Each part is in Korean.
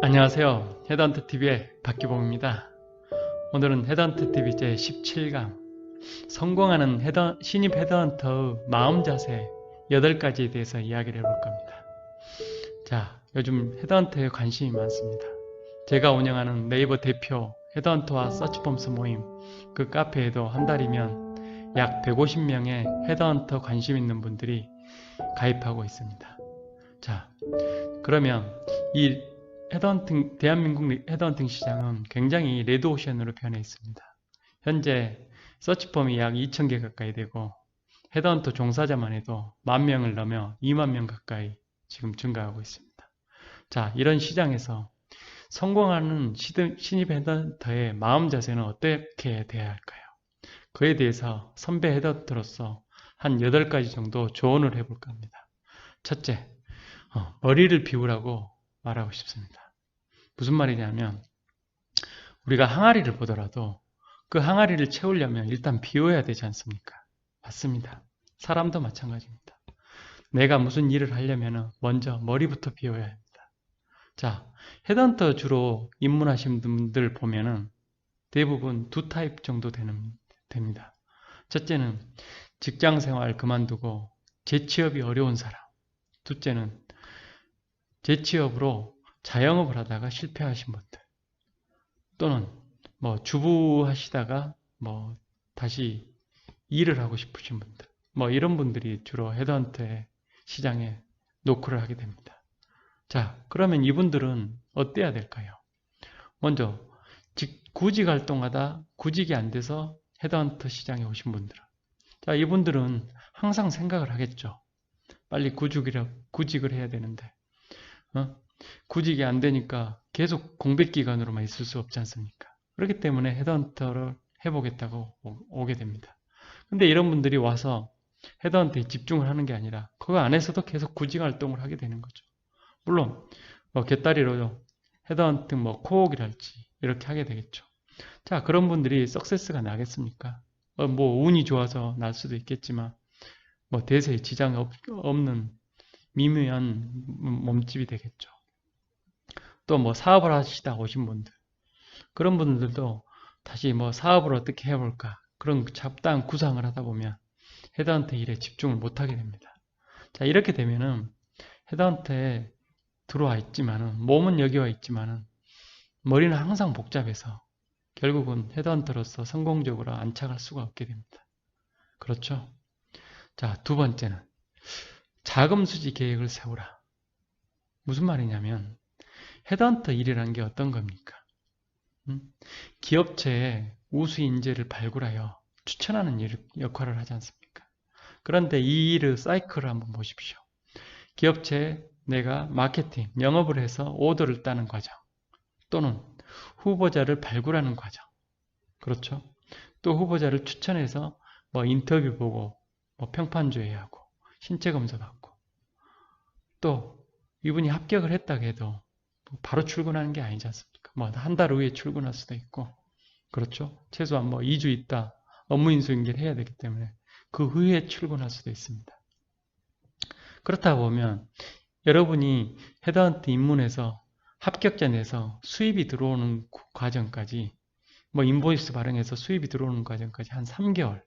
안녕하세요. 헤드헌터TV의 박기봉입니다. 오늘은 헤드헌터TV 제17강 성공하는 신입 헤드헌터의 마음 자세 8가지에 대해서 이야기를 해볼 겁니다. 자, 요즘 헤드헌터에 관심이 많습니다. 제가 운영하는 네이버 대표 헤드헌터와 서치펌스 모임 그 카페에도 한 달이면 약 150명의 헤드헌터 관심 있는 분들이 가입하고 있습니다. 자, 그러면 이 대한민국 헤드헌팅 시장은 굉장히 레드오션으로 변해 있습니다. 현재 서치펌이 약 2,000개 가까이 되고 헤드헌터 종사자만 해도 10,000명을 넘어 20,000명 가까이 지금 증가하고 있습니다. 자, 이런 시장에서 성공하는 신입 헤드헌터의 마음 자세는 어떻게 돼야 할까요? 그에 대해서 선배 헤드헌터로서 한 8가지 정도 조언을 해볼까 합니다. 첫째, 머리를 비우라고 말하고 싶습니다. 무슨 말이냐면 우리가 항아리를 보더라도 그 항아리를 채우려면 일단 비워야 되지 않습니까? 맞습니다. 사람도 마찬가지입니다. 내가 무슨 일을 하려면 먼저 머리부터 비워야 합니다. 자, 헤드헌터 주로 입문하신 분들 보면은 대부분 두 타입 정도 됩니다. 첫째는 직장생활 그만두고 재취업이 어려운 사람. 둘째는 재취업으로 자영업을 하다가 실패하신 분들, 또는 뭐 주부 하시다가 뭐 다시 일을 하고 싶으신 분들, 뭐 이런 분들이 주로 헤드헌터의 시장에 노크를 하게 됩니다. 자, 그러면 이분들은 어때야 될까요? 먼저 구직 활동하다 구직이 안 돼서 헤드헌터 시장에 오신 분들은, 자, 이분들은 항상 생각을 하겠죠. 빨리 구직을 해야 되는데 구직이 안 되니까 계속 공백 기간으로만 있을 수 없지 않습니까? 그렇기 때문에 헤드헌터를 해보겠다고 오게 됩니다. 근데 이런 분들이 와서 헤드헌터에 집중을 하는 게 아니라 그 안에서도 계속 구직 활동을 하게 되는 거죠. 물론 뭐 곁다리로 헤드헌팅 뭐 코옥이랄지 이렇게 하게 되겠죠. 자, 그런 분들이 석세스가 나겠습니까? 뭐 운이 좋아서 날 수도 있겠지만 뭐 대세에 지장 없는 미묘한 몸집이 되겠죠. 또 뭐 사업을 하시다 오신 분들, 그런 분들도 다시 뭐 사업을 어떻게 해볼까, 그런 잡다한 구상을 하다 보면 헤드헌터 일에 집중을 못하게 됩니다. 자, 이렇게 되면은 헤드헌터에 들어와 있지만은 몸은 여기 와 있지만은 머리는 항상 복잡해서 결국은 헤드헌터로서 성공적으로 안착할 수가 없게 됩니다. 그렇죠? 자, 두 번째는 자금 수지 계획을 세우라. 무슨 말이냐면 헤드헌터 일이라는 게 어떤 겁니까? 기업체에 우수 인재를 발굴하여 추천하는 역할을 하지 않습니까? 그런데 이 일의 사이클을 한번 보십시오. 기업체에 내가 마케팅, 영업을 해서 오더를 따는 과정, 또는 후보자를 발굴하는 과정, 그렇죠? 또 후보자를 추천해서 뭐 인터뷰 보고 뭐 평판조회하고 신체 검사 받고, 또 이분이 합격을 했다고 해도 바로 출근하는 게 아니지 않습니까? 뭐 한 달 후에 출근할 수도 있고, 그렇죠? 최소한 뭐 2주 있다 업무 인수인계를 해야 되기 때문에 그 후에 출근할 수도 있습니다. 그렇다 보면 여러분이 헤드헌터 입문해서 합격자 내서 수입이 들어오는 과정까지, 뭐 인보이스 발행해서 수입이 들어오는 과정까지 한 3개월,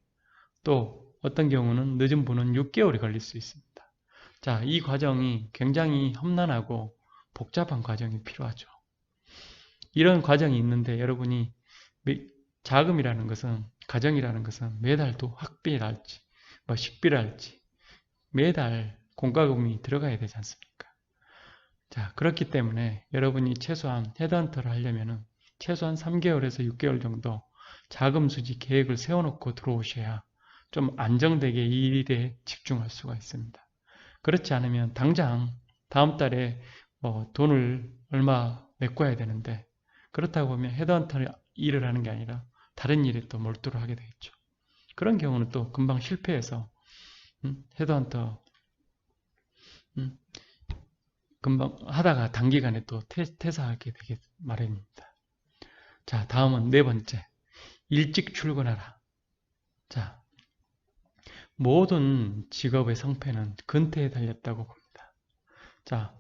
또 어떤 경우는 늦은 분은 6개월이 걸릴 수 있습니다. 자, 이 과정이 굉장히 험난하고 복잡한 과정이 필요하죠. 이런 과정이 있는데 여러분이 자금이라는 것은, 가정이라는 것은 매달 또 학비랄지 뭐 식비랄지 매달 공과금이 들어가야 되지 않습니까? 자, 그렇기 때문에 여러분이 최소한 헤드헌터를 하려면 최소한 3개월에서 6개월 정도 자금 수지 계획을 세워놓고 들어오셔야 좀 안정되게 이 일에 집중할 수가 있습니다. 그렇지 않으면 당장 다음 달에 뭐 돈을 얼마 메꿔야 되는데, 그렇다고 보면 헤드헌터 일을 하는 게 아니라 다른 일에 또 몰두를 하게 되겠죠. 그런 경우는 또 금방 실패해서 헤드헌터 금방 하다가 단기간에 또 퇴사하게 되게 마련입니다. 자, 다음은 네 번째, 일찍 출근하라. 자, 모든 직업의 성패는 근태에 달렸다고 봅니다. 자,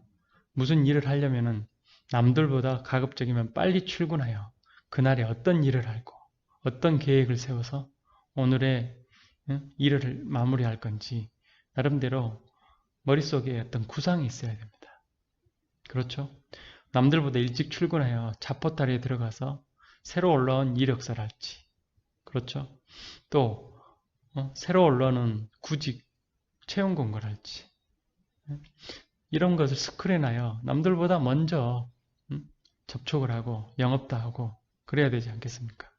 무슨 일을 하려면은 남들보다 가급적이면 빨리 출근하여 그날에 어떤 일을 하고 어떤 계획을 세워서 오늘의 일을 마무리할 건지 나름대로 머릿속에 어떤 구상이 있어야 됩니다. 그렇죠? 남들보다 일찍 출근하여 자포탈에 들어가서 새로 올라온 이력서를 할지, 그렇죠? 또 새로 올라오는 구직 채용 공고를 할지, 이런 것을 스크린하여 남들보다 먼저 접촉을 하고 영업도 하고 그래야 되지 않겠습니까?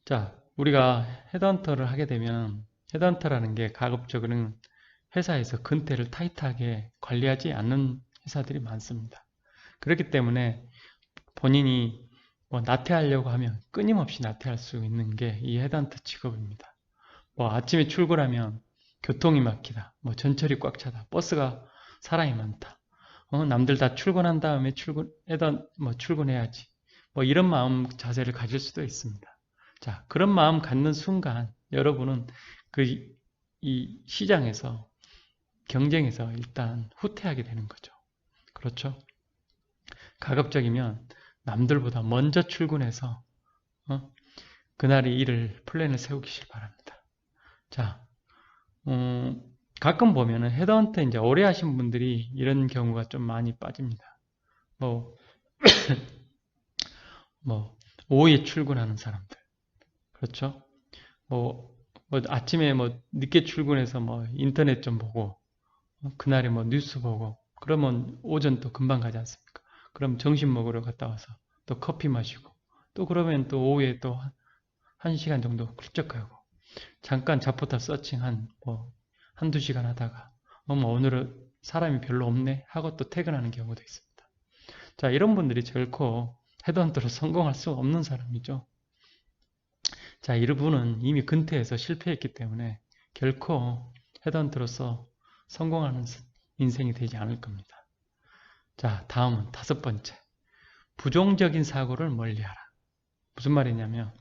자, 우리가 헤드헌터를 하게 되면 헤드헌터라는 게 가급적으로는 회사에서 근태를 타이트하게 관리하지 않는 회사들이 많습니다. 그렇기 때문에 본인이 뭐 나태하려고 하면 끊임없이 나태할 수 있는 게 이 헤드헌터 직업입니다. 뭐 아침에 출근하면 교통이 막히다, 뭐 전철이 꽉 차다, 버스가 사람이 많다, 남들 다 출근한 다음에 출근해야지, 뭐 이런 마음 자세를 가질 수도 있습니다. 자, 그런 마음 갖는 순간 여러분은 이 시장에서 경쟁에서 일단 후퇴하게 되는 거죠. 그렇죠? 가급적이면 남들보다 먼저 출근해서 그날의 일을 플랜을 세우기를 바랍니다. 자, 가끔 보면은 헤드헌터 이제 오래 하신 분들이 이런 경우가 좀 많이 빠집니다. 뭐 오후에 출근하는 사람들, 그렇죠? 뭐 아침에 늦게 출근해서 인터넷 좀 보고 그날에 뉴스 보고 그러면 오전 또 금방 가지 않습니까? 그럼 점심 먹으러 갔다 와서 또 커피 마시고 또 그러면 또 오후에 또 1시간 정도 훌쩍 가고 잠깐 자포탑 서칭 한두 시간 하다가 오늘은 사람이 별로 없네 하고 또 퇴근하는 경우도 있습니다. 자, 이런 분들이 결코 헤드헌터로 성공할 수 없는 사람이죠. 자, 이분은 이미 근태에서 실패했기 때문에 결코 헤드헌터로서 성공하는 인생이 되지 않을 겁니다. 자, 다음은 5번째. 부정적인 사고를 멀리하라. 무슨 말이냐면,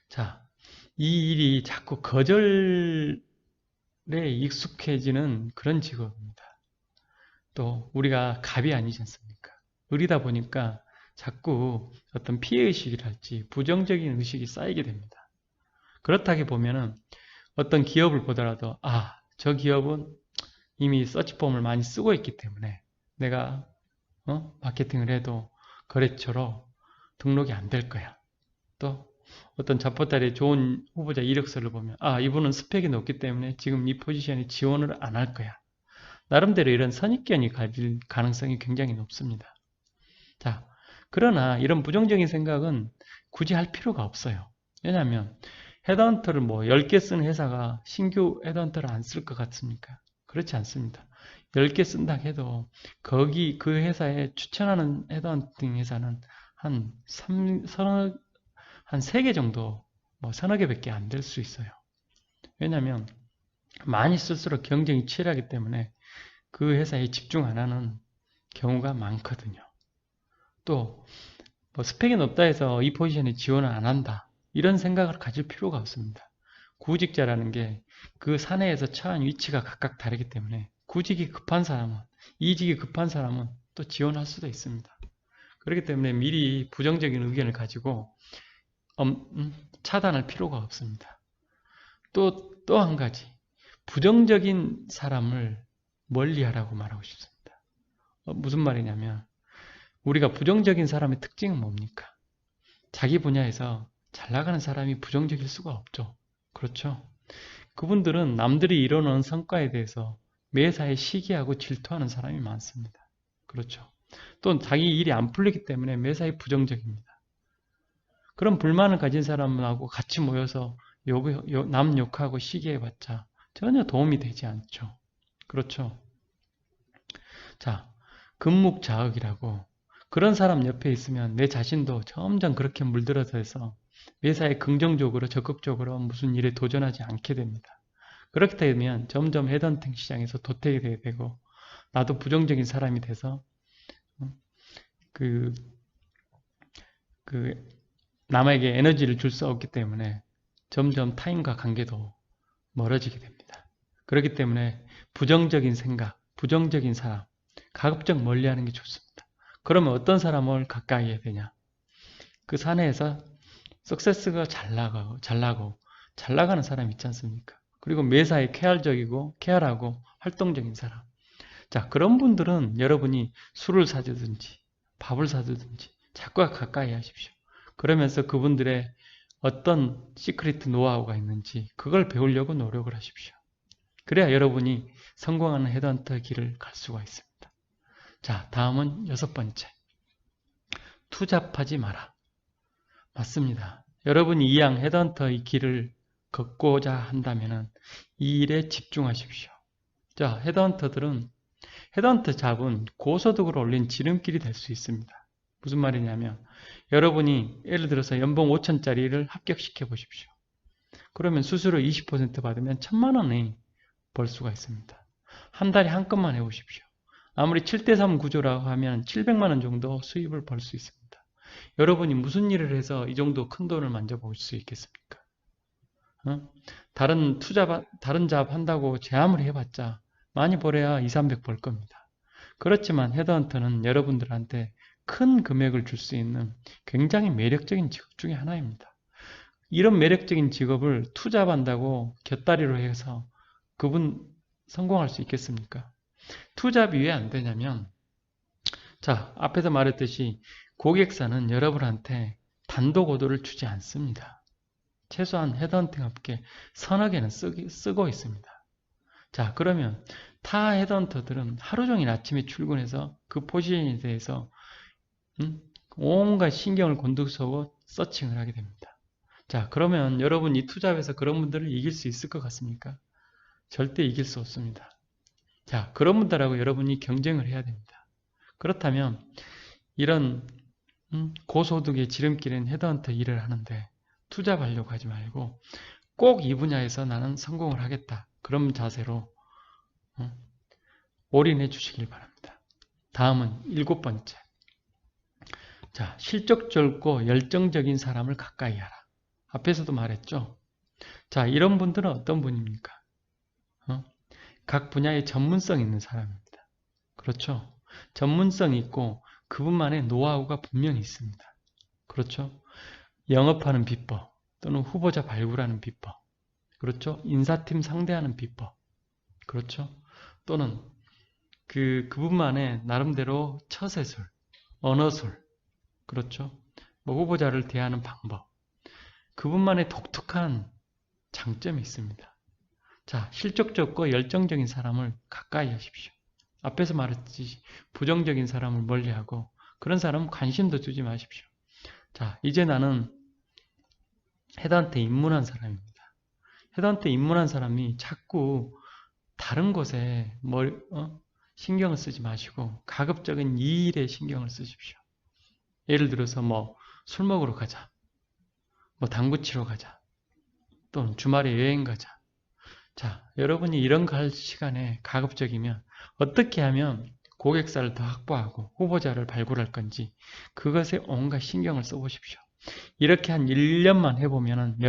자, 이 일이 자꾸 거절에 익숙해지는 그런 직업입니다. 또 우리가 갑이 아니지 않습니까? 을이다 보니까 자꾸 어떤 피해의식이랄지 부정적인 의식이 쌓이게 됩니다. 그렇다기 보면은 어떤 기업을 보더라도 저 기업은 이미 서치폼을 많이 쓰고 있기 때문에 내가 마케팅을 해도 거래처로 등록이 안 될 거야. 또 어떤 잡포탈에 좋은 후보자 이력서를 보면 이분은 스펙이 높기 때문에 지금 이 포지션에 지원을 안 할 거야. 나름대로 이런 선입견이 가질 가능성이 굉장히 높습니다. 자, 그러나 이런 부정적인 생각은 굳이 할 필요가 없어요. 왜냐하면 헤드헌터를 10개 쓰는 회사가 신규 헤드헌터를 안 쓸 것 같습니까? 그렇지 않습니다. 10개 쓴다 해도 그 회사에 추천하는 헤드헌팅 회사는 한 3개 정도, 서너 개밖에 안 될 수 있어요. 왜냐하면 많이 쓸수록 경쟁이 치열하기 때문에 그 회사에 집중 안 하는 경우가 많거든요. 또 스펙이 높다 해서 이 포지션에 지원을 안 한다, 이런 생각을 가질 필요가 없습니다. 구직자라는 게 그 사내에서 처한 위치가 각각 다르기 때문에 구직이 급한 사람은, 이직이 급한 사람은 또 지원할 수도 있습니다. 그렇기 때문에 미리 부정적인 의견을 가지고 차단할 필요가 없습니다. 또 한 가지, 부정적인 사람을 멀리하라고 말하고 싶습니다. 무슨 말이냐면 우리가 부정적인 사람의 특징은 뭡니까? 자기 분야에서 잘 나가는 사람이 부정적일 수가 없죠. 그렇죠? 그분들은 남들이 이뤄놓은 성과에 대해서 매사에 시기하고 질투하는 사람이 많습니다. 그렇죠? 또 자기 일이 안 풀리기 때문에 매사에 부정적입니다. 그런 불만을 가진 사람하고 같이 모여서 남 욕하고 시기해봤자 전혀 도움이 되지 않죠. 그렇죠? 자, 금묵자흑이라고, 그런 사람 옆에 있으면 내 자신도 점점 그렇게 물들어서 매사에 긍정적으로 적극적으로 무슨 일에 도전하지 않게 됩니다. 그렇게 되면 점점 헤드헌팅 시장에서 도태되게 되고 나도 부정적인 사람이 돼서 남에게 에너지를 줄 수 없기 때문에 점점 타인과 관계도 멀어지게 됩니다. 그렇기 때문에 부정적인 생각, 부정적인 사람, 가급적 멀리하는 게 좋습니다. 그러면 어떤 사람을 가까이 해야 되냐? 그 사내에서 석세스가 잘 나가는 사람 있지 않습니까? 그리고 매사에 쾌활하고 활동적인 사람. 자, 그런 분들은 여러분이 술을 사주든지 밥을 사주든지 자꾸 가까이 하십시오. 그러면서 그분들의 어떤 시크릿 노하우가 있는지 그걸 배우려고 노력을 하십시오. 그래야 여러분이 성공하는 헤드헌터 길을 갈 수가 있습니다. 자, 다음은 6번째. 투잡하지 마라. 맞습니다. 여러분이 이왕 헤드헌터의 길을 걷고자 한다면 이 일에 집중하십시오. 자, 헤드헌터 잡은 고소득을 올린 지름길이 될 수 있습니다. 무슨 말이냐면 여러분이 예를 들어서 연봉 5천짜리를 합격시켜 보십시오. 그러면 수수료 20% 받으면 1,000만 원이 벌 수가 있습니다. 한 달에 한 건만 해보십시오. 아무리 7대3 구조라고 하면 700만 원 정도 수입을 벌 수 있습니다. 여러분이 무슨 일을 해서 이 정도 큰 돈을 만져볼 수 있겠습니까? 다른 잡 한다고 제 아무리 해봤자 많이 벌어야 200~300 벌 겁니다. 그렇지만 헤드헌터는 여러분들한테 큰 금액을 줄 수 있는 굉장히 매력적인 직업 중에 하나입니다. 이런 매력적인 직업을 투잡한다고 곁다리로 해서 그분 성공할 수 있겠습니까? 투잡이 왜 안 되냐면, 자, 앞에서 말했듯이 고객사는 여러분한테 단독 오더를 주지 않습니다. 최소한 헤드헌팅 업계 서너 개는 쓰고 있습니다. 자, 그러면 타 헤드헌터들은 하루 종일 아침에 출근해서 그 포지션에 대해서 온갖 신경을 곤두서고 서칭을 하게 됩니다. 자, 그러면 여러분 이 투잡에서 그런 분들을 이길 수 있을 것 같습니까? 절대 이길 수 없습니다. 자, 그런 분들하고 여러분이 경쟁을 해야 됩니다. 그렇다면 이런 고소득의 지름길인 헤드헌터 일을 하는데 투잡하려고 하지 말고 꼭 이 분야에서 나는 성공을 하겠다. 그런 자세로 올인해 주시길 바랍니다. 다음은 7번째. 자, 실적적고 열정적인 사람을 가까이 하라. 앞에서도 말했죠. 자, 이런 분들은 어떤 분입니까? 각 분야에 전문성 있는 사람입니다. 그렇죠? 전문성이 있고 그분만의 노하우가 분명히 있습니다. 그렇죠? 영업하는 비법 또는 후보자 발굴하는 비법, 그렇죠? 인사팀 상대하는 비법, 그렇죠? 또는 그분만의 나름대로 처세술, 언어술, 그렇죠? 뭐 후보자를 대하는 방법, 그분만의 독특한 장점이 있습니다. 자, 실적적고 열정적인 사람을 가까이 하십시오. 앞에서 말했듯이 부정적인 사람을 멀리하고 그런 사람은 관심도 주지 마십시오. 자, 이제 나는 헤드헌터에 입문한 사람입니다. 헤드헌터에 입문한 사람이 자꾸 다른 곳에 신경을 쓰지 마시고 가급적인 이 일에 신경을 쓰십시오. 예를 들어서 뭐 술 먹으러 가자, 뭐 당구 치러 가자, 또는 주말에 여행 가자. 자, 여러분이 이런 갈 시간에 가급적이면 어떻게 하면 고객사를 더 확보하고 후보자를 발굴할 건지 그것에 온갖 신경을 써보십시오. 이렇게 한 1년만 해보면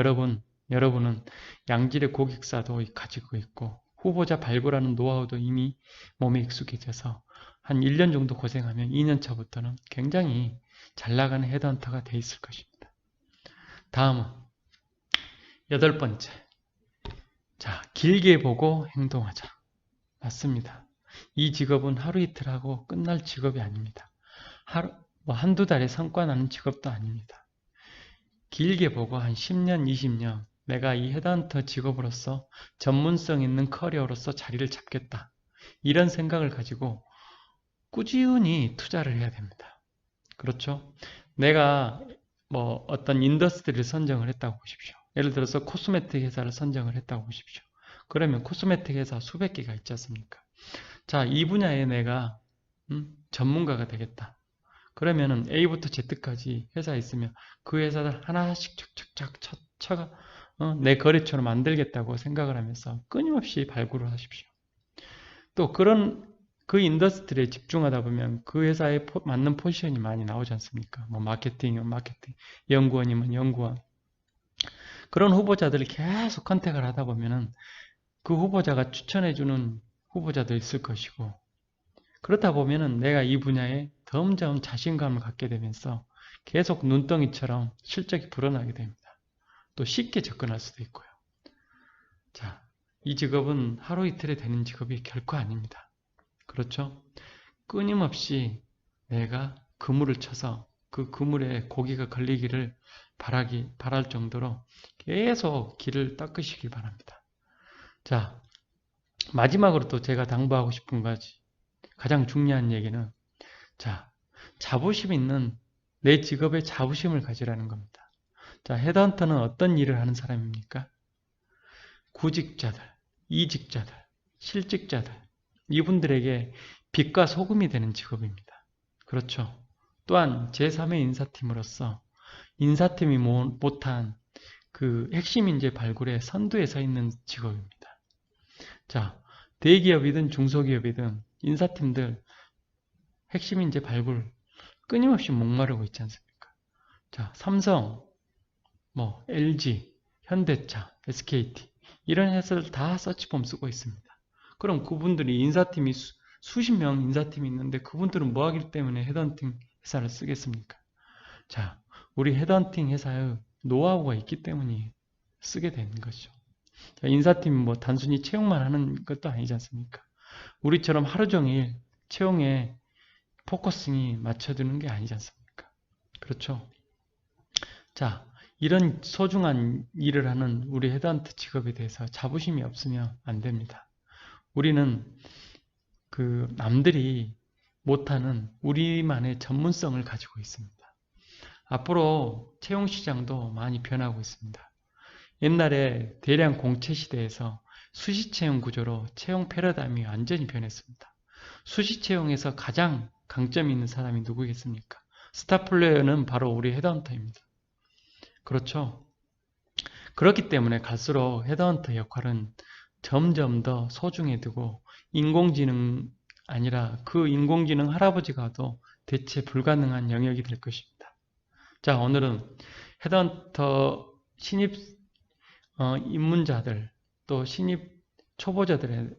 여러분은 양질의 고객사도 가지고 있고 후보자 발굴하는 노하우도 이미 몸에 익숙해져서 한 1년 정도 고생하면 2년 차부터는 굉장히 잘 나가는 헤드헌터가 돼 있을 것입니다. 다음은 8번째. 자, 길게 보고 행동하자. 맞습니다. 이 직업은 하루 이틀 하고 끝날 직업이 아닙니다. 한두 달에 성과 나는 직업도 아닙니다. 길게 보고 한 10년, 20년 내가 이 헤드헌터 직업으로서 전문성 있는 커리어로서 자리를 잡겠다. 이런 생각을 가지고 꾸준히 투자를 해야 됩니다. 그렇죠? 내가 뭐 어떤 인더스트리를 선정을 했다고 보십시오. 예를 들어서 코스메틱 회사를 선정을 했다고 보십시오. 그러면 코스메틱 회사 수백 개가 있지 않습니까? 자, 이 분야에 내가 전문가가 되겠다. 그러면은 A부터 Z까지 회사에 있으면 그 회사들 하나씩 착착착 쳐가 내 거래처로 만들겠다고 생각을 하면서 끊임없이 발굴을 하십시오. 또 그 인더스트리에 집중하다 보면 그 회사에 맞는 포지션이 많이 나오지 않습니까? 뭐 마케팅이면 마케팅, 연구원이면 연구원. 그런 후보자들을 계속 컨택을 하다 보면은 그 후보자가 추천해주는 후보자도 있을 것이고 그렇다 보면은 내가 이 분야에 점점 자신감을 갖게 되면서 계속 눈덩이처럼 실적이 불어나게 됩니다. 또 쉽게 접근할 수도 있고요. 자, 이 직업은 하루 이틀에 되는 직업이 결코 아닙니다. 그렇죠? 끊임없이 내가 그물을 쳐서 그 그물에 고기가 걸리기를 바랄 정도로 계속 길을 닦으시길 바랍니다. 자, 마지막으로 또 제가 당부하고 싶은 가지, 가장 중요한 얘기는, 자, 자부심 있는 내 직업에 자부심을 가지라는 겁니다. 자, 헤드헌터는 어떤 일을 하는 사람입니까? 구직자들, 이직자들, 실직자들, 이분들에게 빛과 소금이 되는 직업입니다. 그렇죠? 또한 제3의 인사팀으로서 인사팀이 못한 그 핵심 인재 발굴의 선두에 서 있는 직업입니다. 자, 대기업이든 중소기업이든 인사팀들 핵심 인재 발굴 끊임없이 목마르고 있지 않습니까? 자, 삼성, LG, 현대차, SKT 이런 회사들 다 서치폼 쓰고 있습니다. 그럼 그분들이 인사팀이 수십 명 인사팀이 있는데 그분들은 뭐 하기 때문에 헤드헌팅 회사를 쓰겠습니까? 자, 우리 헤드헌팅 회사의 노하우가 있기 때문에 쓰게 되는 것이죠. 자, 인사팀이 뭐 단순히 채용만 하는 것도 아니지 않습니까? 우리처럼 하루 종일 채용에 포커싱이 맞춰두는 게 아니지 않습니까? 그렇죠? 자, 이런 소중한 일을 하는 우리 헤드헌터 직업에 대해서 자부심이 없으면 안 됩니다. 우리는 그 남들이 못하는 우리만의 전문성을 가지고 있습니다. 앞으로 채용 시장도 많이 변하고 있습니다. 옛날에 대량 공채 시대에서 수시 채용 구조로 채용 패러다임이 완전히 변했습니다. 수시 채용에서 가장 강점이 있는 사람이 누구겠습니까? 스타 플레이어는 바로 우리 헤드헌터입니다. 그렇죠? 그렇기 때문에 갈수록 헤드헌터 역할은 점점 더 소중해지고 인공지능 아니라 그 인공지능 할아버지가도 대체 불가능한 영역이 될 것입니다. 자, 오늘은 헤드헌터 신입 입문자들 또 신입 초보자들에게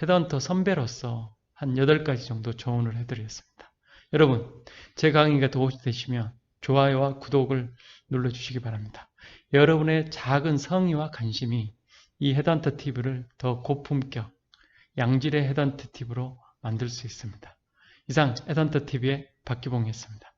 헤드헌터 선배로서 한 8가지 정도 조언을 해드렸습니다. 여러분, 제 강의가 도움이 되시면 좋아요와 구독을 눌러주시기 바랍니다. 여러분의 작은 성의와 관심이 이 헤드헌터 TV를 더 고품격, 양질의 헤드헌터 TV로 만들 수 있습니다. 이상 헤드헌터 TV의 박기봉이었습니다.